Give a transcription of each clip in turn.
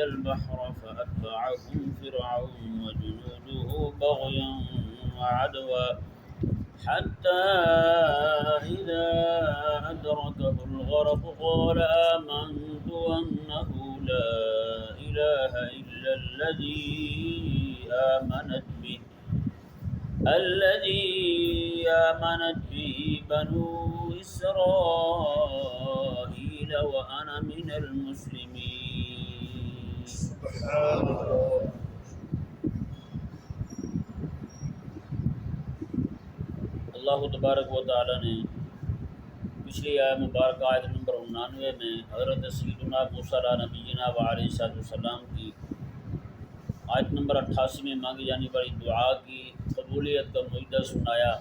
البحر فأتبعهم فرعون وجنوده بغيا وعدوا حتى إذا أدركه الغرق قال آمنت أنه لا إله إلا الذي آمنت به بنو إسرائيل وأنا من المسلمين. اللہ تبارک و تعالی نے پچھلی آیت مبارکہ آیت نمبر 99 میں حضرت سیدنا موسیٰ علیہ نبینا وعلیہ السلام کی آیت نمبر 88 میں مانگی جانے والی دعا کی قبولیت کا معجزہ سنایا۔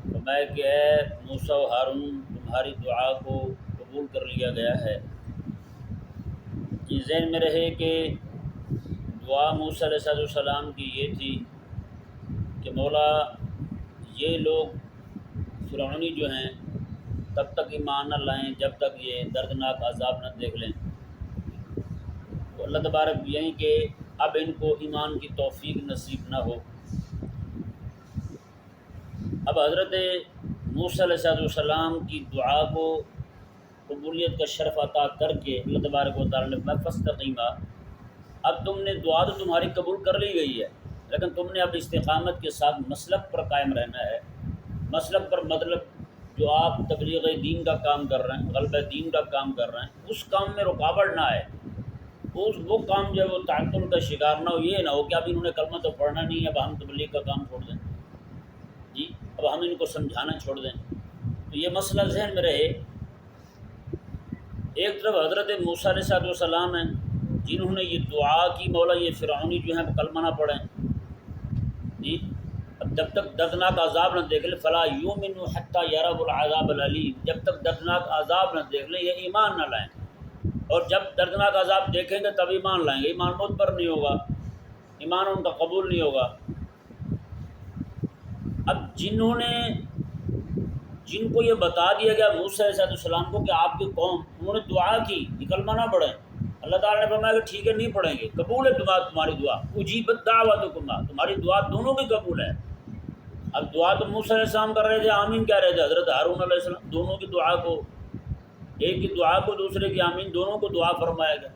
فرمایا کہ اے موسیٰ و ہارون، تمہاری دعا کو قبول کر لیا گیا ہے۔ یہ ذہن میں رہے کہ دعا موسیٰ علیہ السلام کی یہ تھی کہ مولا یہ لوگ فرعونی جو ہیں تب تک ایمان نہ لائیں جب تک یہ دردناک عذاب نہ دیکھ لیں۔ تو اللہ تبارک یہیں کہ اب ان کو ایمان کی توفیق نصیب نہ ہو۔ اب حضرت موسیٰ علیہ السلام کی دعا کو قبولیت کا شرف عطا کر کے اللہ تبارک و تعالیٰ نے فاستقیما، اب تم نے دعا تو تمہاری قبول کر لی گئی ہے، لیکن تم نے اب استقامت کے ساتھ مسلک پر قائم رہنا ہے۔ مسلک پر مطلب جو آپ تبلیغ دین کا کام کر رہے ہیں، غلبہ دین کا کام کر رہے ہیں، اس کام میں رکاوٹ نہ آئے، وہ کام جو ہے وہ تعطل کا شکار نہ ہو۔ یہ نہ ہو کہ اب انہوں نے کلمہ تو پڑھنا نہیں ہے، اب ہم تبلیغ کا کام چھوڑ دیں، جی اب ہم ان کو سمجھانا چھوڑ دیں۔ تو یہ مسئلہ ذہن میں رہے۔ ایک طرف حضرت موسیٰ علیہ السلام ہیں جنہوں نے یہ دعا کی مولا یہ فرعونی جو ہیں کلمہ نہ پڑھیں، جی اب جب تک دردناک عذاب نہ دیکھ لیں فلا یؤمنوا حتی یروا العذاب العلیم، جب تک دردناک عذاب نہ دیکھ لیں یہ ایمان نہ لائیں، اور جب دردناک عذاب دیکھیں گے تب ایمان لائیں گے۔ ایمان معتبر نہیں ہوگا، ایمان ان کا قبول نہیں ہوگا۔ اب جن کو یہ بتا دیا گیا موسیٰ علیہ السلام کو کہ آپ کی قوم انہوں نے دعا کی کلمہ نہ پڑھیں، اللہ تعالیٰ نے فرمایا کہ ٹھیک ہے نہیں پڑھیں گے، قبول ہے تمہاری دعا، اجیبت دعوتکما، تمہاری دعا دونوں کی قبول ہے۔ اب دعا تو موسیٰ علیہ السلام کر رہے تھے، آمین کہہ رہے تھے حضرت ہارون علیہ السلام، دونوں کی دعا کو، ایک کی دعا کو دوسرے کی آمین، دونوں کو دعا فرمایا گیا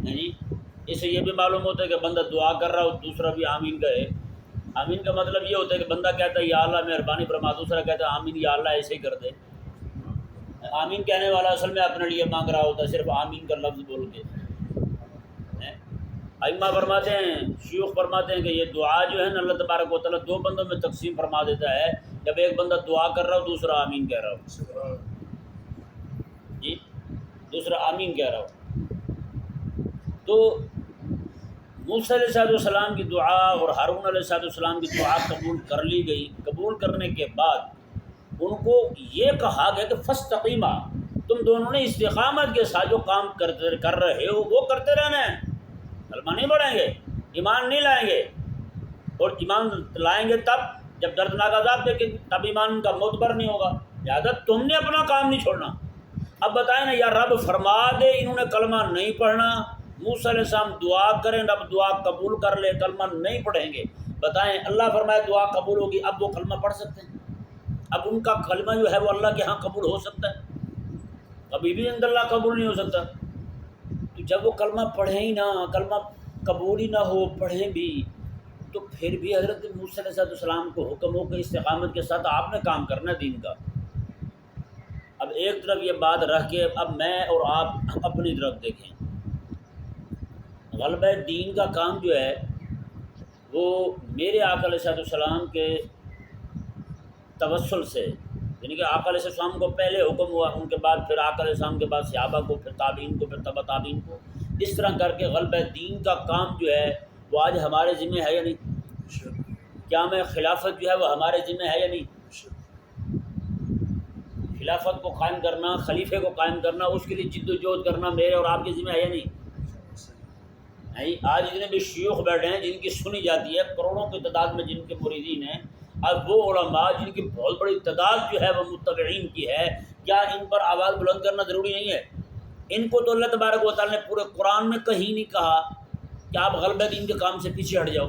جی۔ اس سے یہ بھی معلوم ہوتا ہے کہ بندہ دعا کر رہا ہو دوسرا بھی آمین کہے۔ آمین کا مطلب یہ ہوتا ہے کہ بندہ کہتا ہے یا اللہ مہربانی فرما، دوسرا کہتا ہے آمین یا اللہ ایسے ہی کر دے۔ آمین کہنے والا اصل میں اپنے لیے مانگ رہا ہوتا ہے، صرف آمین کا لفظ بول کے۔ ائمہ فرماتے ہیں، شیوخ فرماتے ہیں کہ یہ دعا جو ہے نا اللہ تبارک و تعالیٰ دو بندوں میں تقسیم فرما دیتا ہے، جب ایک بندہ دعا کر رہا ہو دوسرا آمین کہہ رہا ہو، جی دوسرا آمین کہہ رہا ہو۔ تو موسیٰ علیہ السلام کی دعا اور ہارون علیہ السلام کی دعا قبول کر لی گئی۔ قبول کرنے کے بعد ان کو یہ کہا گیا کہ فاستقیما، تم دونوں نے استقامت کے ساتھ جو کام کر رہے ہو وہ کرتے رہنا ہے، کلمہ نہیں پڑھیں گے، ایمان نہیں لائیں گے، اور ایمان لائیں گے تب جب دردناک عذاب دیکھیں گے، تب ایمان کا معتبر نہیں ہوگا، لہٰذا تم نے اپنا کام نہیں چھوڑنا۔ اب بتائیں نا یا رب فرما دے انہوں نے کلمہ نہیں پڑھنا، موسیٰ علیہ السلام دعا کریں رب دعا قبول کر لے، کلمہ نہیں پڑھیں گے، بتائیں اللہ فرمائے دعا قبول ہوگی، اب وہ کلمہ پڑھ سکتے ہیں؟ اب ان کا کلمہ جو ہے وہ اللہ کے ہاں قبول ہو سکتا ہے؟ کبھی بھی عند اللہ قبول نہیں ہو سکتا۔ تو جب وہ کلمہ پڑھیں ہی نہ، کلمہ قبول ہی نہ ہو، پڑھیں بھی، تو پھر بھی حضرت موسیٰ علیہ السلام کو حکم ہو کہ استقامت کے ساتھ آپ نے کام کرنا ہے دین کا۔ اب ایک طرف یہ بات رکھ کے اب میں اور آپ اپنی طرف دیکھیں، غلبہ دین کا کام جو ہے وہ میرے آقا علیہ السلام کے توسل سے، یعنی کہ آقا علیہ السلام کو پہلے حکم ہوا، ان کے بعد پھر آقا علیہ السلام کے بعد صحابہ کو، پھر تابعین کو، پھر تبع تابعین کو، اس طرح کر کے غلبہ دین کا کام جو ہے وہ آج ہمارے ذمہ ہے یا نہیں؟ کیا میں خلافت جو ہے وہ ہمارے ذمہ ہے یا نہیں؟ خلافت کو قائم کرنا، خلیفے کو قائم کرنا، اس کے لیے جد و جہد کرنا میرے اور آپ کے ذمہ ہے یا نہیں؟ آج جتنے بھی شیوخ بیٹھے ہیں جن کی سنی جاتی ہے کروڑوں کی تعداد میں، جن کے مریدین ہیں، اب وہ علماء جن کی بہت بڑی تعداد جو ہے وہ متبعین کی ہے، کیا ان پر آواز بلند کرنا ضروری نہیں ہے؟ ان کو تو اللہ تبارک و تعالیٰ نے پورے قرآن میں کہیں نہیں کہا کہ آپ غلبہ دین کے کام سے پیچھے ہٹ جاؤ.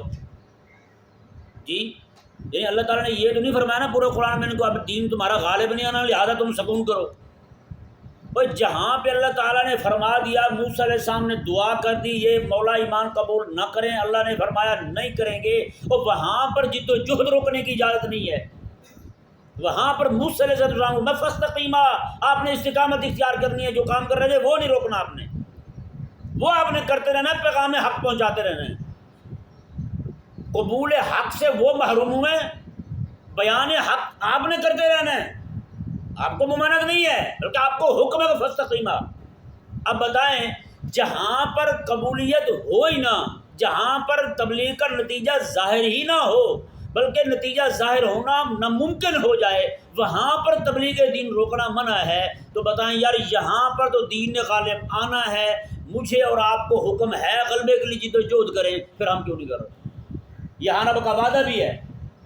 جی یعنی اللہ تعالیٰ نے یہ تو نہیں فرمایا نا پورے قرآن میں ان کو اب دین تمہارا غالب نہیں آنا لہٰذا تم سکون کرو. بھائی جہاں پہ اللہ تعالیٰ نے فرما دیا موسیٰ علیہ السلام نے دعا کر دی یہ مولا ایمان قبول نہ کریں، اللہ نے فرمایا نہیں کریں گے، اور وہاں پر جد و جہد روکنے کی اجازت نہیں ہے. وہاں پر موسیٰ علیہ السلام میں فاستقیما، آپ نے استقامت اختیار کرنی ہے، جو کام کر رہے تھے وہ نہیں روکنا آپ نے، وہ آپ نے کرتے رہنا ہے، پیغام حق پہنچاتے رہنا ہے. قبول حق سے وہ محروم ہوئے، بیان حق آپ نے کرتے رہنا ہے، آپ کو ممانعت نہیں ہے بلکہ آپ کو حکم ہے فاستقیما. اب بتائیں جہاں پر قبولیت ہو ہی نہ، جہاں پر تبلیغ کا نتیجہ ظاہر ہی نہ ہو بلکہ نتیجہ ظاہر ہونا ناممکن ہو جائے، وہاں پر تبلیغ دین روکنا منع ہے. تو بتائیں یار یہاں پر تو دین نے غالب آنا ہے، مجھے اور آپ کو حکم ہے غلبے کے لیے جد و جہد کریں، پھر ہم کیوں نہیں کر رہے؟ یہاں رب کا وعدہ بھی ہے،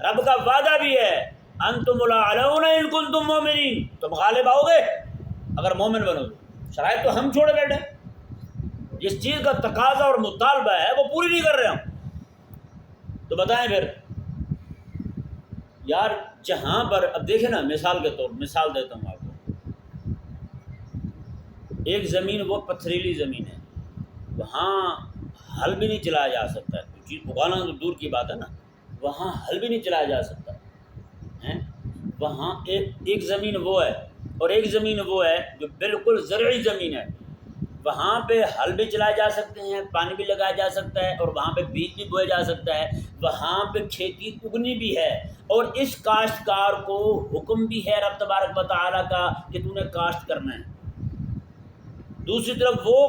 رب کا وعدہ بھی ہے انتم الاعلون ان کنتم مومنین، تم غالب آؤ گے اگر مومن بنو گے. شرائط تو ہم چھوڑے بیٹھے، جس چیز کا تقاضا اور مطالبہ ہے وہ پوری نہیں کر رہے ہم. تو بتائیں پھر یار جہاں پر اب دیکھیں نا مثال کے طور مثال دیتا ہوں آپ کو. ایک زمین وہ پتھریلی زمین ہے، وہاں ہل بھی نہیں چلایا جا سکتا ہے، چیز اگانا تو دور کی بات ہے نا، وہاں ہل بھی نہیں چلایا جا سکتا ہے. وہاں ایک زمین وہ ہے اور ایک زمین وہ ہے جو بالکل زرعی زمین ہے، وہاں پہ ہل بھی چلائے جا سکتے ہیں، پانی بھی لگایا جا سکتا ہے، اور وہاں پہ بیج بھی بویا جا سکتا ہے، وہاں پہ کھیتی اگنی بھی ہے، اور اس کاشتکار کو حکم بھی ہے رب تبارک و تعالیٰ کا کہ تو نے کاشت کرنا ہے. دوسری طرف وہ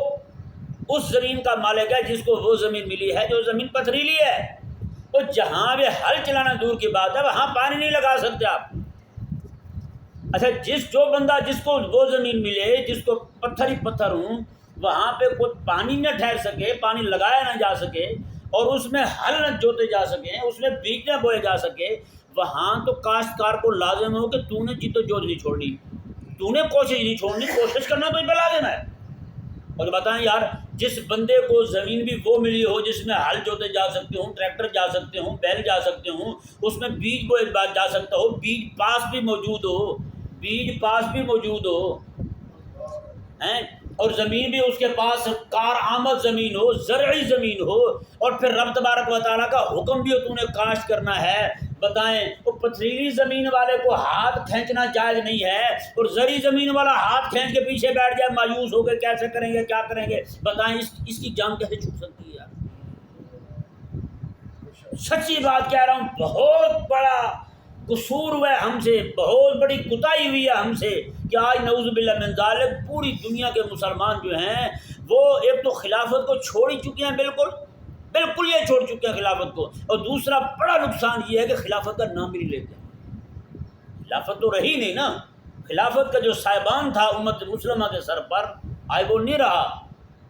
اس زمین کا مالک ہے جس کو وہ زمین ملی ہے جو زمین پتھریلی ہے، اور جہاں بھی ہل چلانا دور کی بات ہے وہاں پانی نہیں لگا سکتے آپ. اچھا جو بندہ جس کو وہ زمین ملے جس کو پتھر ہی پتھر ہوں، وہاں پہ کوئی پانی نہ ٹھہر سکے، پانی لگایا نہ جا سکے، اور اس میں ہل نہ جوتے جا سکیں، اس میں بیج نہ بوئے جا سکے، وہاں تو کاشتکار کو لازم ہو کہ تو نے جد و جہد نہیں چھوڑنی، تو نے کوشش نہیں چھوڑنی، کوشش کرنا تو پہ لازم ہے. اور بتائیں یار جس بندے کو زمین بھی وہ ملی ہو جس میں ہل جوتے جا سکتے ہوں، ٹریکٹر جا سکتے ہوں، بیل جا سکتے ہوں، اس میں بیج بوئے جا سکتا ہو، بیج پاس بھی موجود ہو، بیج پاس بھی موجود ہو ہیں، اور زمین بھی اس کے پاس کار آمد زمین ہو، زرعی زمین ہو، اور پھر رب تبارک و تعالیٰ کا حکم بھی ہو تو نے کاشت کرنا ہے. بتائیں وہ پتھریلی زمین والے کو ہاتھ کھینچنا جائز نہیں ہے، اور زرعی زمین والا ہاتھ کھینچ کے پیچھے بیٹھ جائے مایوس ہو کے کیسے کریں گے کیا کریں گے؟ بتائیں اس کی جان کیسے چھوٹ سکتی ہے؟ یار سچی بات کہہ رہا ہوں، بہت بڑا قصور ہوا ہے ہم سے، بہت بڑی کوتاہی ہوئی ہے ہم سے کہ آج نعوذ باللہ من ذالک پوری دنیا کے مسلمان جو ہیں وہ ایک تو خلافت کو چھوڑ ہی چکے ہیں، بالکل یہ چھوڑ چکے ہیں خلافت کو، اور دوسرا بڑا نقصان یہ ہے کہ خلافت کا نام بھی نہیں لیتے. خلافت تو رہی نہیں نا، خلافت کا جو صاحبان تھا امت مسلمہ کے سر پر آج وہ نہیں رہا،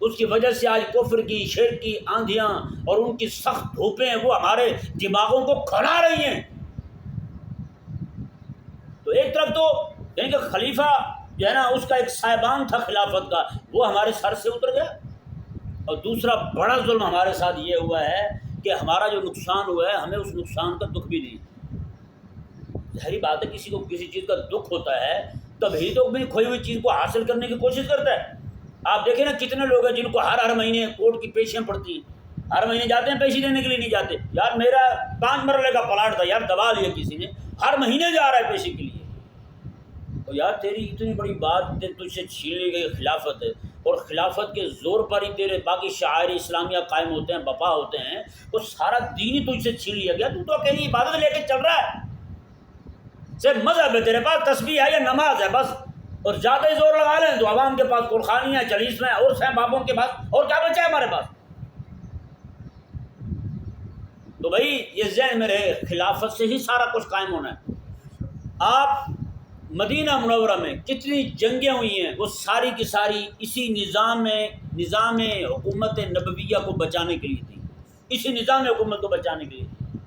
اس کی وجہ سے آج کفر کی شرک کی آندھیاں اور ان کی سخت دھوپیں وہ ہمارے دماغوں کو کھڑا رہی ہیں. تو ایک طرف تو یعنی کہ خلیفہ جو ہے نا اس کا ایک صاحبان تھا خلافت کا، وہ ہمارے سر سے اتر گیا، اور دوسرا بڑا ظلم ہمارے ساتھ یہ ہوا ہے کہ ہمارا جو نقصان ہوا ہے ہمیں اس نقصان کا دکھ بھی نہیں. ظاہری بات ہے کسی کو کسی چیز کا دکھ ہوتا ہے تبھی تو بھی کھوئی ہوئی چیز کو حاصل کرنے کی کوشش کرتا ہے. آپ دیکھیں نا کتنے لوگ ہیں جن کو ہر مہینے کورٹ کی پیشیاں پڑتی ہیں، ہر مہینے جاتے ہیں پیشی دینے کے لیے نہیں جاتے. یار میرا 5 مرلے کا پلاٹ تھا، یار دبا لیا کسی نے، ہر مہینے جا رہا ہے پیشی کے لیے. اور یار تیری اتنی بڑی بات تجھ سے چھین لی گئی خلافت ہے، اور خلافت کے زور پر ہی تیرے باقی شعائر اسلامیہ قائم ہوتے ہیں، بپا ہوتے ہیں، وہ سارا دین ہی تجھ سے چھین لیا گیا. تو اکیلی عبادت لے کے چل رہا ہے، صرف مذہب ہے تیرے پاس، تسبیح ہے یا نماز ہے بس، اور زیادہ ہی زور لگا لیں تو عوام کے پاس قرخانی ہے، چلیسنا ہے، اور سہ بابوں کے پاس اور کیا بچا ہے ہمارے پاس. تو بھائی یہ ذہن میں رہے خلافت سے ہی سارا کچھ قائم ہونا ہے. آپ مدینہ منورہ میں کتنی جنگیں ہوئی ہیں وہ ساری کی ساری اسی نظام حکومت نبویہ کو بچانے کے لیے تھی، اسی نظام حکومت کو بچانے کے لیے تھی.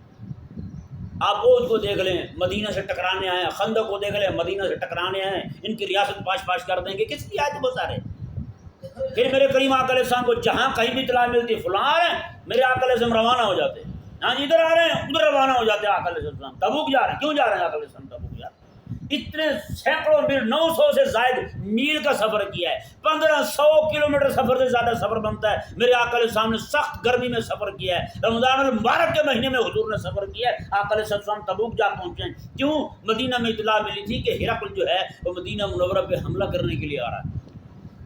آپ عہد کو دیکھ لیں مدینہ سے ٹکرانے آئے ہیں، خندق کو دیکھ لیں مدینہ سے ٹکرانے آئے ہیں، ان کی ریاست پاش پاش کر دیں گے، کس کی آج وہ سارے پھر میرے کریم آقا علیہ السلام کو جہاں کہیں بھی اطلاع ملتی فلاں آ رہے ہیں، میرے آقا علیہ السلام روانہ ہو جاتے ہیں، ہاں جی ادھر آ رہے ہیں، ادھر روانہ ہو جاتے ہیں آقا علیہ السلام، تبوک جا رہے ہیں، کیوں جا رہے ہیں آقا علیہ السلام تبوک جا رہے ہیں؟ اتنے سینکڑوں میل 900 سے زائد میل کا سفر کیا ہے، 1500 کلومیٹر سفر سے زیادہ سفر بنتا ہے، میرے آقا علیہ السلام نے سخت گرمی میں سفر کیا ہے، رمضان المبارک کے مہینے میں حضور نے سفر کیا ہے، آقا علیہ السلام تبوک جا پہنچے ہیں، کیوں؟ مدینہ میں اطلاع ملی تھی کہ ہرقل جو ہے وہ مدینہ منورہ پہ حملہ کرنے کے لیے آ رہا ہے،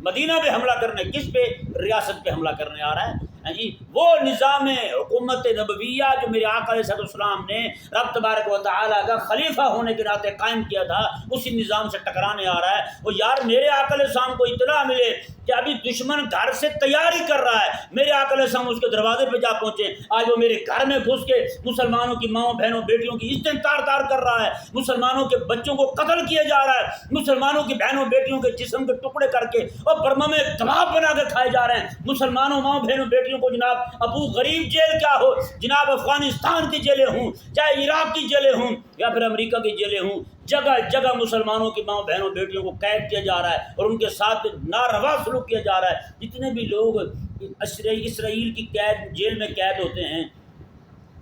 مدینہ پہ حملہ کرنے، کس پہ؟ ریاست پہ حملہ کرنے آ رہا ہے، ہاں جی وہ نظام حکومت نبویہ جو میرے آقا علیہ السلام نے رب تبارک و تعالیٰ کا خلیفہ ہونے کے ناطے قائم کیا تھا، اسی نظام سے ٹکرانے آ رہا ہے۔ وہ یار میرے آقا علیہ السلام کو اطلاع ملے کہ ابھی دشمن گھر سے تیاری کر رہا ہے، میرے آقا علیہ السلام اس کے دروازے پہ جا پہنچے، آج وہ میرے گھر میں گھس کے مسلمانوں کی ماؤں بہنوں بیٹیوں کی عزتیں تار تار کر رہا ہے، مسلمانوں کے بچوں کو قتل کیا جا رہا ہے، مسلمانوں کی بہنوں بیٹیوں کے جسم کے ٹکڑے کر کے اور برما میں کباب بنا کے کھائے جا رہے ہیں، مسلمانوں ماؤں بہنوں بیٹیوں کو جناب ابو غریب جیل کیا ہو، جناب افغانستان کی جیلیں ہوں، چاہے عراق کی جیلیں ہوں یا پھر امریکہ کی جیلیں ہوں، جگہ جگہ مسلمانوں کی ماؤں بہنوں بیٹیوں کو قید کیا جا رہا ہے اور ان کے ساتھ ناروا سلوک کیا جا رہا ہے۔ جتنے بھی لوگ اسرائیل کی قید جیل میں قید ہوتے ہیں،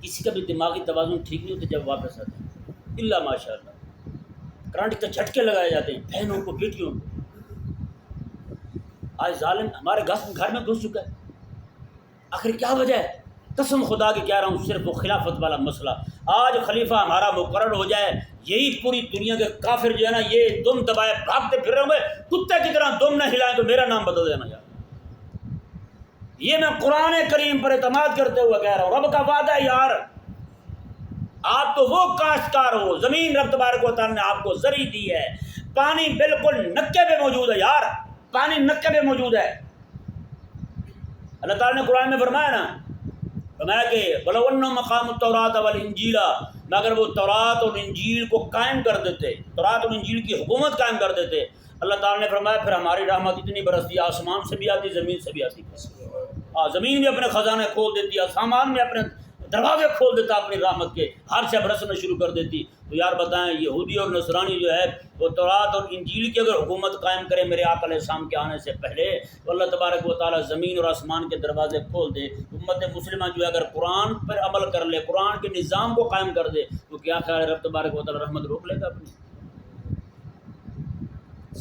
کسی کا بھی دماغی توازن ٹھیک نہیں ہوتا جب واپس آتے ہیں، الا ماشاء اللہ کرنٹ کے جھٹکے لگائے جاتے ہیں بہنوں کو بیٹیوں کو۔ آج ظالم ہمارے گھر میں گھس چکا ہے، آخر کیا وجہ ہے؟ قسم خدا کی کہہ رہا ہوں، صرف وہ خلافت والا مسئلہ۔ آج خلیفہ ہمارا مقرر ہو جائے، یہی پوری دنیا کے کافر جو ہے نا یہ دم دبائے بھاگتے پھر رہے ہوں گے، کتے کی طرح دم نہ ہلائیں تو میرا نام بدل دینا یار۔ یہ میں قرآن کریم پر اعتماد کرتے ہوئے کہہ رہا ہوں، رب کا وعدہ ہے یار، آپ تو وہ کاشتکار ہو، زمین رب تبارک و تعالیٰ نے آپ کو زرعی دی ہے، پانی بالکل نکے پہ موجود ہے یار، پانی نکے پہ موجود ہے۔ اللہ تعالیٰ نے قرآن میں فرمایا نا، فرمایا کہ وَلَوْ أَنَّهُمْ أَقَامُوا التَّوْرَاةَ وَالْإِنْجِيلَ، مگر وہ تورات اور انجیل کو قائم کر دیتے، تورات اور انجیل کی حکومت قائم کر دیتے، اللہ تعالیٰ نے فرمایا پھر ہماری رحمت اتنی برستی، آسمان سے بھی آتی زمین سے بھی آتی، زمین بھی اپنے خزانے کھول دیتی، آسمان میں اپنے دروازے کھول دیتا اپنی رحمت کے، ہر سے برسنا شروع کر دیتی۔ تو یار بتائیں یہودی اور نصرانی جو ہے وہ تورات اور انجیل کی اگر حکومت قائم کرے میرے آقا علیہ السلام کے آنے سے پہلے، تو اللہ تبارک و تعالیٰ زمین اور آسمان کے دروازے کھول دے، امت مسلمہ جو ہے اگر قرآن پر عمل کر لے، قرآن کے نظام کو قائم کر دے، تو کیا خیال ہے رب تبارک و تعالیٰ رحمت روک لے گا اپنی؟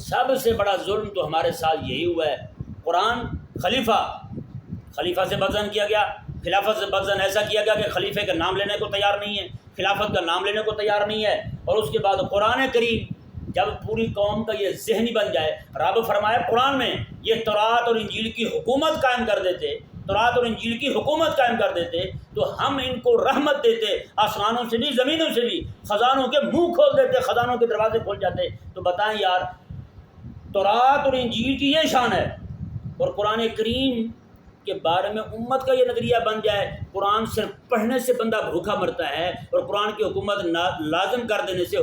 سب سے بڑا ظلم تو ہمارے ساتھ یہی ہوا ہے، قرآن خلیفہ سے بدزن کیا گیا، خلافت سے بدزن ایسا کیا گیا کہ خلیفے کا نام لینے کو تیار نہیں ہے، خلافت کا نام لینے کو تیار نہیں ہے، اور اس کے بعد قرآن کریم جب پوری قوم کا یہ ذہنی بن جائے، رب فرمائے قرآن میں یہ تورات اور انجیل کی حکومت قائم کر دیتے، تورات اور انجیل کی حکومت قائم کر دیتے تو ہم ان کو رحمت دیتے، آسمانوں سے بھی زمینوں سے بھی، خزانوں کے منہ کھول دیتے، خزانوں کے دروازے کھول جاتے۔ تو بتائیں یار تورات اور انجیل کی یہ شان ہے، اور قرآن کریم کے بارے میں امت کا یہ نظریہ بن جائے قرآن صرف پڑھنے سے بندہ بھوکا مرتا ہے، اور قرآن کی حکومت لازم کر دینے سے،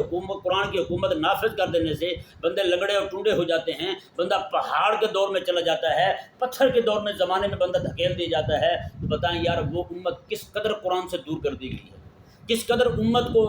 قرآن کی حکومت نافذ کر دینے سے بندے لنگڑے اور ٹونڈے ہو جاتے ہیں، بندہ پہاڑ کے دور میں چلا جاتا ہے، پتھر کے دور میں زمانے میں بندہ دھکیل دیا جاتا ہے۔ تو بتائیں یار وہ امت کس قدر قرآن سے دور کر دی گئی ہے، کس قدر امت کو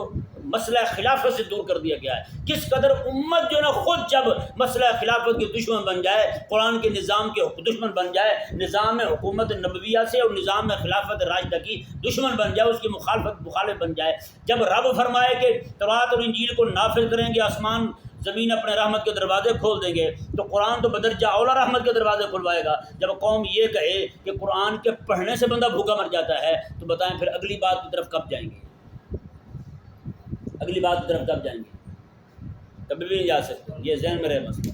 مسئلہ خلافت سے دور کر دیا گیا ہے، کس قدر امت جو نا خود جب مسئلہ خلافت کے دشمن بن جائے، قرآن کے نظام کے دشمن بن جائے، نظام حکومت نبویہ سے اور نظام خلافت راشدہ کی دشمن بن جائے، اس کی مخالف بن جائے، جب رب فرمائے کہ تورات اور انجیل کو نافذ کریں گے، آسمان زمین اپنے رحمت کے دروازے کھول دیں گے، تو قرآن تو بدرجہ اولا رحمت کے دروازے کھلوائے گا۔ جب قوم یہ کہے کہ قرآن کے پڑھنے سے بندہ بھوکا مر جاتا ہے، تو بتائیں پھر اگلی بات کی طرف کب جائیں گے؟ اگلی بات کی طرف کب جائیں گے؟ کبھی بھی نہیں جا سکتے، یہ ذہن میں رہے مسئلہ۔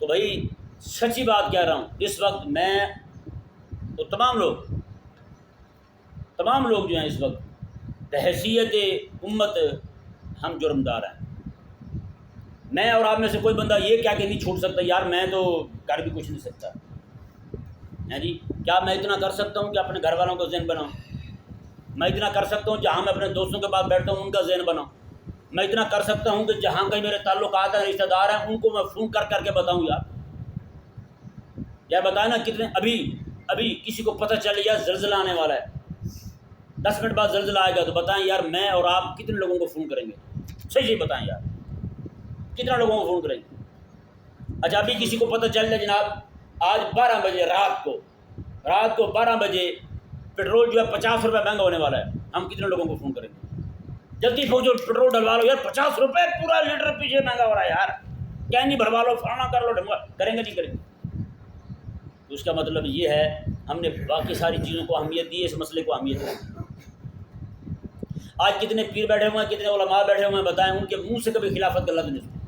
تو بھائی سچی بات کہہ رہا ہوں، اس وقت میں تو تمام لوگ جو ہیں اس وقت بحیثیت امت ہم جرمدار ہیں۔ میں اور آپ میں سے کوئی بندہ یہ کیا کہ نہیں چھوٹ سکتا یار میں تو کر بھی کچھ نہیں سکتا ہے جی، کیا میں اتنا کر سکتا ہوں کہ اپنے گھر والوں کا ذہن بناؤں؟ میں اتنا کر سکتا ہوں جہاں میں اپنے دوستوں کے پاس بیٹھتا ہوں ان کا ذہن بناؤں؟ میں اتنا کر سکتا ہوں کہ جہاں کہیں میرے تعلقات ہیں، رشتہ دار ہیں، ان کو میں فون کر کے بتاؤں یا بتائیں نا کتنے ابھی کسی کو پتہ چل یا زلزلہ آنے والا ہے، 10 منٹ بعد زلزلہ آئے گا، تو بتائیں یار میں اور آپ کتنے لوگوں کو فون کریں گے؟ صحیح بتائیں یار کتنا لوگوں کو فون کریں گے؟ اچھا ابھی کسی کو پتہ چل جائے جناب آج 12 بجے رات کو 12 بجے پیٹرول جو ہے 50 روپے مہنگا ہونے والا ہے، ہم کتنے لوگوں کو فون کریں گے؟ جلدی پہنچو پیٹرول ڈلوا لو یار، 50 روپے پورا لیٹر پیچھے مہنگا ہو رہا ہے یار، کیا نہیں بھروا لو، فلانا کر لو، کریں گے نہیں کریں گے؟ تو اس کا مطلب یہ ہے ہم نے باقی ساری چیزوں کو اہمیت دی، اس مسئلے کو اہمیت دی۔ آج کتنے پیر بیٹھے ہوئے ہیں، کتنے علماء بیٹھے ہوئے ہیں، بتائیں ان کے منہ سے کبھی خلافت کا لفظ نہیں سنا۔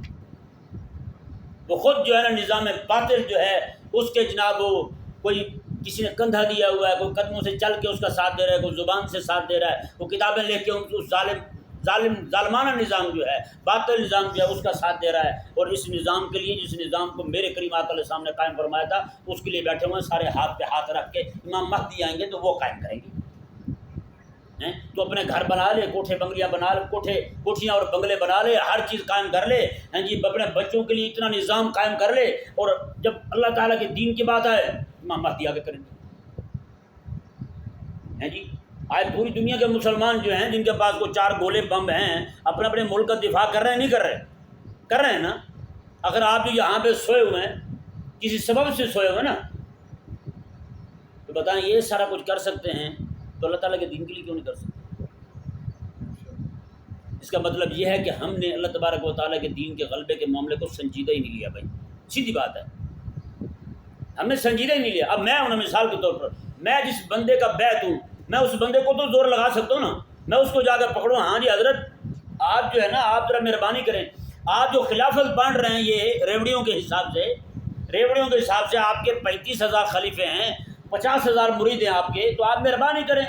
وہ خود جو ہے نا نظام باطل جو ہے اس کے جناب وہ کوئی کسی نے کندھا دیا ہوا ہے، کوئی قدموں سے چل کے اس کا ساتھ دے رہا ہے، کوئی زبان سے ساتھ دے رہا ہے، وہ کتابیں لے کے اس ظالمانہ نظام جو ہے، باطل نظام جو ہے اس کا ساتھ دے رہا ہے، اور اس نظام کے لیے جس نظام کو میرے کریم آقا علیہ السلام نے قائم فرمایا تھا اس کے لیے بیٹھے ہوئے ہیں سارے ہاتھ پہ ہاتھ رکھ کے، امام مہدی آئیں گے تو وہ قائم کریں گے۔ تو اپنے گھر بنا لے، کوٹھے بنگلیاں بنا لے، کوٹھیاں اور بنگلے بنا لے، ہر چیز قائم کر لے، جی اپنے بچوں کے لیے اتنا نظام قائم کر لے، اور جب اللہ تعالیٰ کے دین کی بات آئے امام مہدی آگے کریں گے۔ جی آج پوری دنیا کے مسلمان جو ہیں جن کے پاس کو 4 گولے بم ہیں، اپنے اپنے ملک کا دفاع کر رہے ہیں نہیں کر رہے ہیں نا؟ اگر آپ جو یہاں پہ سوئے ہوئے ہیں کسی سبب سے سوئے ہوئے نا، تو بتائیں یہ سارا کچھ کر سکتے ہیں تو اللہ تعالیٰ کے دین کے لیے کیوں نہیں کر سکتے؟ اس کا مطلب یہ ہے کہ ہم نے اللہ تبارک و تعالیٰ کے دین کے غلبے کے معاملے کو سنجیدہ ہی نہیں لیا بھائی، سیدھی بات ہے، ہم نے سنجیدہ ہی نہیں لیا۔ اب میں ہوں مثال کے طور پر، میں جس بندے کا بیعت ہوں، میں اس بندے کو تو زور لگا سکتا ہوں نا، میں اس کو جا کر پکڑوں، ہاں جی حضرت آپ جو ہے نا آپ ذرا مہربانی کریں، آپ جو خلافت بانٹ رہے ہیں یہ ریوڑیوں کے حساب سے آپ کے 35,000 خلیفے ہیں، 50,000 مرید ہیں آپ کے، تو آپ مہربانی کریں،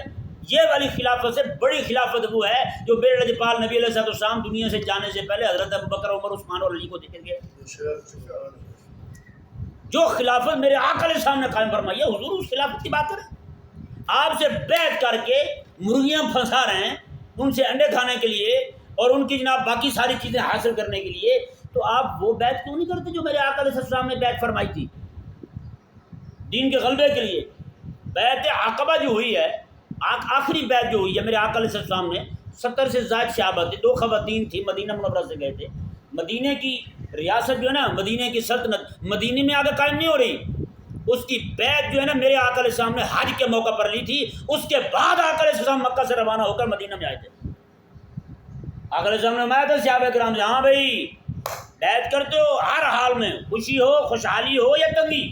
یہ والی خلافت سے بڑی خلافت وہ ہے جو میرے لجپال نبی علیہ السلام دنیا سے جانے سے پہلے حضرت ابوبکر، عمر، عثمان اور علی کو دے کر گئے۔ جو خلافت میرے آقا علیہ السلام نے قائم فرمائی ہے، حضور اس خلافت کی بات کریں۔ آپ سے بیعت کر کے مرغیاں پھنسا رہے ہیں ان سے انڈے کھانے کے لیے اور ان کی جناب باقی ساری چیزیں حاصل کرنے کے لیے، تو آپ وہ بیعت کیوں نہیں کرتے جو میرے آقا علیہ السلام نے بیعت فرمائی تھی دین کے غلبے کے لیے؟ بیعت عقبہ جو ہوئی ہے، آخری بیعت جو ہوئی ہے میرے آقا علیہ السلام نے، 70 سے زائد صحابہ تھے، 2 خواتین تھی، مدینہ منورہ سے گئے تھے، مدینہ کی ریاست جو ہے نا، مدینہ کی سلطنت مدینہ میں آگے قائم نہیں ہو رہی، اس کی بیعت جو ہے نا میرے آقا علیہ السلام نے حج کے موقع پر لی تھی، اس کے بعد آقا علیہ السلام مکہ سے روانہ ہو کر مدینہ میں آئے تھے۔ آقا علیہ السلام نے فرمایا تھا صحابہ کرام سے، ہاں بھائی بیعت کرتے ہو ہر حال میں، خوشی ہو، خوشحالی ہو یا تنگی،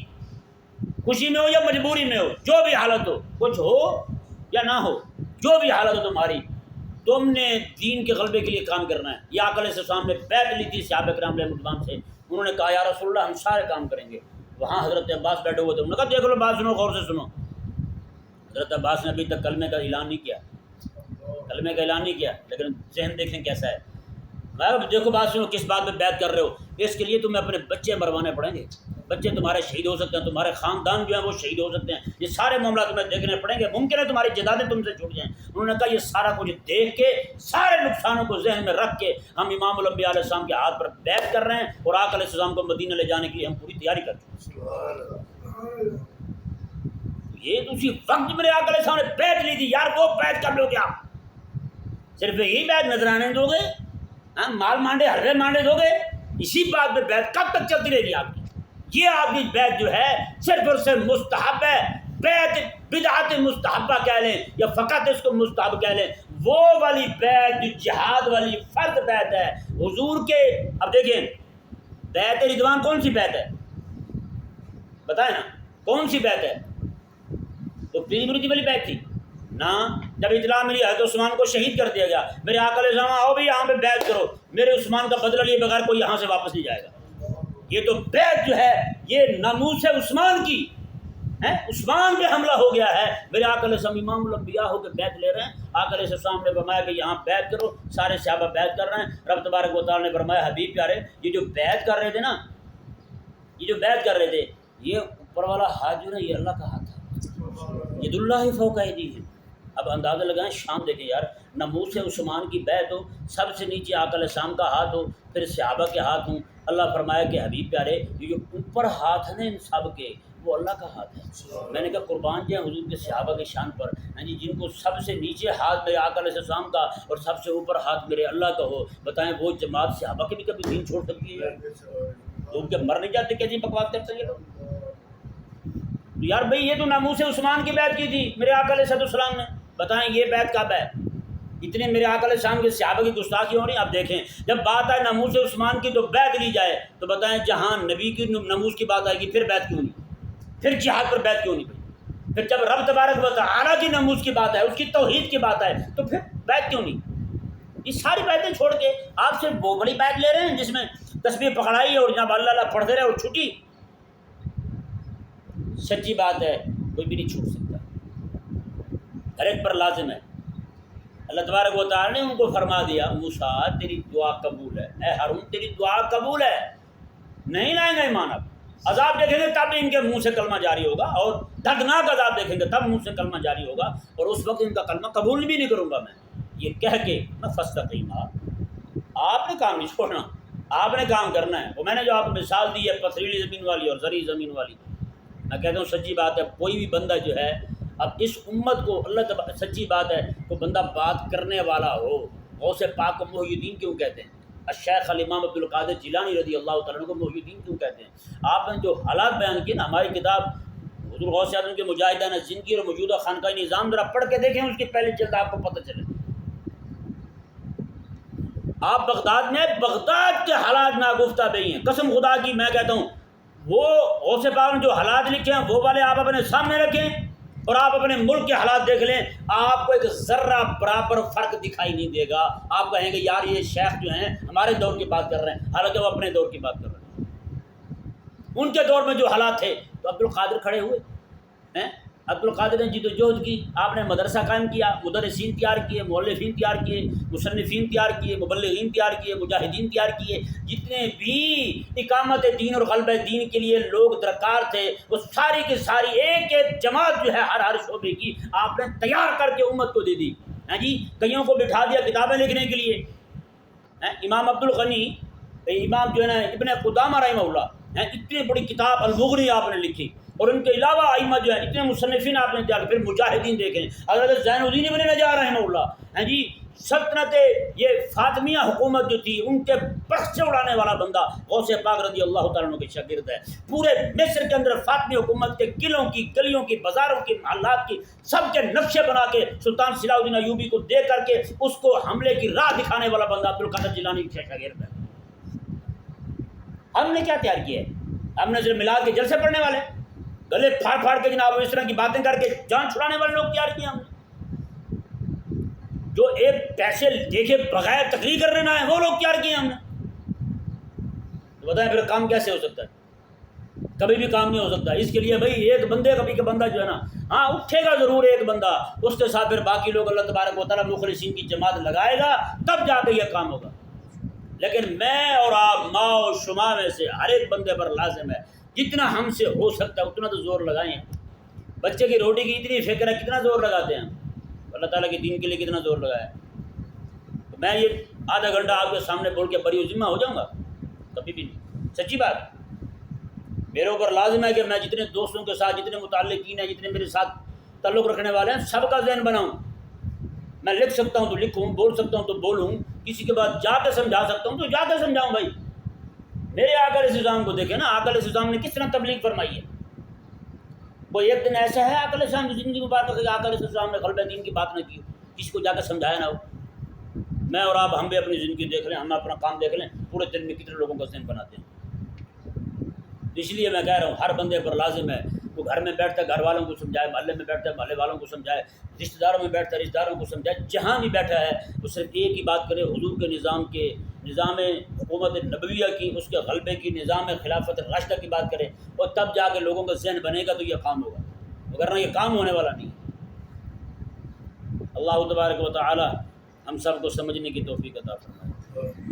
خوشی میں ہو یا مجبوری میں ہو، جو بھی حالت ہو، کچھ ہو یا نہ ہو، جو بھی حالت ہو تمہاری، تم نے دین کے غلبے کے لیے کام کرنا ہے۔ یہ آقا علیہ السلام نے بیعت لی تھی صحابہ کرام علیہ الرضوان سے، انہوں نے کہا یا رسول اللہ ہم سارے کام کریں گے۔ وہاں حضرت عباس بیٹھے ہوئے تھے، انہوں نے کہا دیکھ لو بات سنو، غور سے سنو۔ حضرت عباس نے ابھی تک کلمے کا اعلان نہیں کیا، لیکن ذہن دیکھیں کیسا ہے۔ میں دیکھو بات سنو، کس بات میں بیعت کر رہے ہو؟ اس کے لیے تمہیں اپنے بچے مروانے پڑیں گے، بچے تمہارے شہید ہو سکتے ہیں، تمہارے خاندان جو ہے وہ شہید ہو سکتے ہیں، یہ سارے معاملات تمہیں دیکھنے پڑیں گے، ممکن ہے تمہاری جائیدادیں تم سے چھوٹ جائیں۔ انہوں نے کہا یہ سارا کچھ دیکھ کے، سارے نقصانوں کو ذہن میں رکھ کے ہم امام الانبیاء علیہ السلام کے ہاتھ پر بیعت کر رہے ہیں، اور آقا علیہ السلام کو مدینہ لے جانے کے لیے ہم پوری تیاری کر چکے ہیں۔ یہ تو اسی وقت میرے آقا علیہ السلام نے بیعت لی تھی، یار وہ بیعت کر لو گے آپ؟ صرف یہی بیعت نذرانے دو گے؟ مال مانڈے، حلوے مانڈے دو گے؟ اسی بات پہ بیعت کب تک چلتی رہے گی آپ کی؟ یہ آپ کی بیعت جو ہے صرف اور صرف مستحب ہے، بیعت بدعت مستحبہ کہہ لیں یا فقط اس کو مستحب کہہ لیں، وہ والی بیعت جو جہاد والی فرض بیعت ہے حضور کے۔ اب دیکھیں بیعت رضوان کون سی بیعت ہے بتائیں نا، کون سی بیعت ہے؟ تو پیری مریدی والی بیعت تھی نا، جب اطلاع ملی حضرت عثمان کو شہید کر دیا گیا، میرے آقا علیہ السلام آؤ بھی یہاں پہ بیعت کرو، میرے عثمان کا بدلہ لیے بغیر کوئی یہاں سے واپس نہیں جائے گا۔ یہ تو بیعت جو ہے یہ ناموس ہے عثمان کی، عثمان پہ حملہ ہو گیا ہے، میرے آقا علیہ السلام امام الانبیاء ہو کے بیعت لے رہے ہیں۔ آقا علیہ السلام نے فرمایا کہ یہاں بیعت کرو، سارے صحابہ بیعت کر رہے ہیں۔ رب تبارک و تعالیٰ نے فرمایا حبیب پیارے یہ جو بیعت کر رہے تھے نا، یہ اوپر والا ہاتھ جو ہے یہ اللہ کا ہاتھ ہے، ید اللہ فوق ایدیہم۔ اب اندازہ لگائیں، شان دیکھیں یار، ناموس عثمان کی بیعت ہو، سب سے نیچے آقا علیہ السلام کا ہاتھ ہو، پھر صحابہ کے ہاتھ ہوں، اللہ فرمایا کہ حبیب پیارے یہ جو اوپر ہاتھ ہیں نا ان سب کے، وہ اللہ کا ہاتھ ہے۔ میں نے کہا قربان جائیں حضور کے صحابہ کے شان پر، جن کو سب سے نیچے ہاتھ میرے آقا علیہ السلام کا اور سب سے اوپر ہاتھ میرے اللہ کا ہو، بتائیں وہ جماعت صحابہ کے بھی کبھی دین چھوڑ سکتی ہے؟ ان کے مر نہیں جاتے کیسی بکواس کرتے یہ لوگ. یار بھائی یہ تو ناموس عثمان کی بیعت کی تھی میرے آقا علیہ السلام نے, بتائیں یہ بیعت کب ہے؟ اتنے میرے آقا علیہ السلام کے صحابہ کی گستاخی ہو رہی. آپ دیکھیں جب بات آئے ناموس عثمان کی تو بیعت لی جائے, تو بتائیں جہاں نبی کی ناموس کی بات آئے گی پھر بیعت کیوں نہیں؟ پھر جہاد پر بیعت کیوں نہیں بھائی؟ پھر جب رب تبارک و تعالیٰ کی ناموس کی بات ہے, اس کی توحید کی بات ہے, تو پھر بیعت کیوں نہیں؟ یہ ساری بیعتیں چھوڑ کے آپ صرف وہ بڑی بیعت لے رہے ہیں جس میں تسبیح پکڑائی اور جناب اللہ اللہ پڑھتے رہے اور چھٹی. سچی بات ہے کوئی بھی نہیں چھوٹ سکتا, ہر ایک پر لازم ہے. اللہ تبارک و تعالیٰ نے ان کو فرما دیا موسیٰ تیری دعا قبول ہے, اے ہارون تیری دعا قبول ہے. نہیں لائیں گے ایمان, اب عذاب دیکھیں گے تب ان کے منہ سے کلمہ جاری ہوگا, اور دردناک عذاب دیکھیں گے تب منہ سے کلمہ جاری ہوگا, اور اس وقت ان کا کلمہ قبول بھی نہیں کروں گا میں. یہ کہہ کے میں فاستقیما, آپ نے کام نہیں چھوڑنا, آپ نے کام کرنا ہے. وہ میں نے جو آپ کو مثال دی ہے پتھریلی زمین والی اور زرعی زمین والی, میں کہتا ہوں سچی بات ہے کوئی بھی بندہ جو ہے اب اس امت کو اللہ سچی بات ہے کوئی بندہ بات کرنے والا ہو. غوث پاک کو محی الدین کیوں کہتے ہیں؟ الشیخ الامام عبد القادر جیلانی رضی اللہ تعالیٰ عنہ کو محی الدین کیوں کہتے ہیں؟ آپ نے جو حالات بیان کیے نا, ہماری کتاب حضور غوث اعظم کے مجاہدانہ زندگی اور موجودہ خانقاہ نظام ذرا پڑھ کے دیکھیں, اس کی پہلی جلد آپ کو پتہ چلے. آپ بغداد میں بغداد کے حالات ناگفتہ بہی ہیں, قسم خدا کی میں کہتا ہوں. وہ غوث پاک نے جو حالات لکھے ہیں وہ والے آپ اپنے سامنے رکھیں, اور آپ اپنے ملک کے حالات دیکھ لیں, آپ کو ایک ذرہ برابر فرق دکھائی نہیں دے گا. آپ کہیں گے یار یہ شیخ جو ہیں ہمارے دور کی بات کر رہے ہیں, حالانکہ وہ اپنے دور کی بات کر رہے ہیں. ان کے دور میں جو حالات تھے تو عبد القادر کھڑے ہوئے ہیں, عبد القادر نے جد و جہد کی, آپ نے مدرسہ قائم کیا, مدرسین تیار کیے, مؤلفین تیار کیے, مصنفین تیار کیے, مبلغین تیار کیے, مجاہدین تیار کیے. جتنے بھی اقامت دین اور غلبہ دین کے لیے لوگ درکار تھے وہ ساری کی ساری ایک ایک جماعت جو ہے ہر شعبے کی آپ نے تیار کر کے امت کو دے دی. جی کئیوں کو بٹھا دیا کتابیں لکھنے کے لیے. امام عبد الغنی, امام جو ہے نا ابن قدامہ رحمہ اللہ, اتنی بڑی کتاب المغنی آپ نے لکھی, اور ان کے علاوہ ائمہ جو ہے اتنے مصنفین آپ نے تیار. پھر مجاہدین دیکھیں, حضرت زین الدین ابن نجار رحمہ اللہ, جی سلطنت یہ فاطمیہ حکومت جو تھی ان کے پرچے اڑانے والا بندہ غوث پاک رضی اللہ تعالیٰ عنہ کے شاگرد ہے. پورے مصر کے اندر فاطمی حکومت کے قلعوں کی, گلیوں کی, بازاروں کی, محلات کی سب کے نقشے بنا کے سلطان صلاح الدین ایوبی کو دے کر کے اس کو حملے کی راہ دکھانے والا بندہ عبد القادر جیلانی کے شاگرد ہے. ہم نے کیا تیار کیا ہے؟ ہم نے صرف میلاد کے جلسے پڑھنے والے, گلے پھاڑ پھاڑ کے جناب اس طرح کی باتیں کر کے جان چھڑانے والے لوگ تیار کیے ہم نے. جو ایک پیسے دیکھے بغیر تقریر کرنے نہ ہے وہ لوگ تیار کیے ہم نے. تو بتائیں پھر کام کیسے ہو سکتا ہے؟ کبھی بھی کام نہیں ہو سکتا. اس کے لیے بھائی ایک بندے کبھی کا بندہ جو ہے نا, ہاں اٹھے گا ضرور ایک بندہ, اس کے ساتھ پھر باقی لوگ اللہ تبارک و تعالیٰ مخلصین کی جماعت لگائے گا, تب جا کے یہ کام ہوگا. لیکن میں اور آپ ماں و شما میں سے ہر ایک بندے پر لازم ہے جتنا ہم سے ہو سکتا ہے اتنا تو زور لگائیں. بچے کی روٹی کی اتنی فکر ہے, کتنا زور لگاتے ہیں. اللہ تعالیٰ کے دین کے لیے کتنا زور لگایا. تو میں یہ آدھا گھنٹہ آپ کے سامنے بول کے بری ذمہ ہو جاؤں گا؟ کبھی بھی نہیں. سچی بات میرے اوپر لازم ہے کہ میں جتنے دوستوں کے ساتھ, جتنے متعلقین ہیں, جتنے میرے ساتھ تعلق رکھنے والے ہیں, سب کا ذہن بناؤں. میں لکھ سکتا ہوں تو لکھوں, بول سکتا ہوں تو بولوں, کسی کے بعد جا کے سمجھا سکتا ہوں تو جا کے سمجھاؤں. بھائی میرے آقا علیہ السلام کو دیکھیں نا, آقا علیہ السلام نے کس طرح تبلیغ فرمائی ہے. وہ ایک دن ایسا ہے آقا علیہ السلام کی زندگی مبارک کہ آقا علیہ السلام نے غلبہ دین کی بات نہ کی, کسی کو جا کے سمجھایا نہ ہو. میں اور آپ ہم بھی اپنی زندگی دیکھ لیں, ہم اپنا کام دیکھ لیں, پورے دن میں کتنے لوگوں کا ذہن بناتے ہیں. اس لیے میں کہہ رہا ہوں ہر بندے پر لازم ہے وہ گھر میں بیٹھتا ہے گھر والوں کو سمجھائے, محلے میں بیٹھتا ہے محلے والوں کو سمجھائے, رشتہ داروں میں بیٹھتا ہے رشتہ داروں کو سمجھائے. جہاں بھی بیٹھا ہے وہ صرف ایک ہی بات کرے, حضور کے نظام حکومت نبویہ کی, اس کے غلبے کی, نظام خلافت راشدہ کی بات کرے, اور تب جا کے لوگوں کا ذہن بنے گا تو یہ کام ہوگا, وگرنہ یہ کام ہونے والا نہیں. اللہ تبارک و تعالی ہم سب کو سمجھنے کی توفیق عطا فرمائے.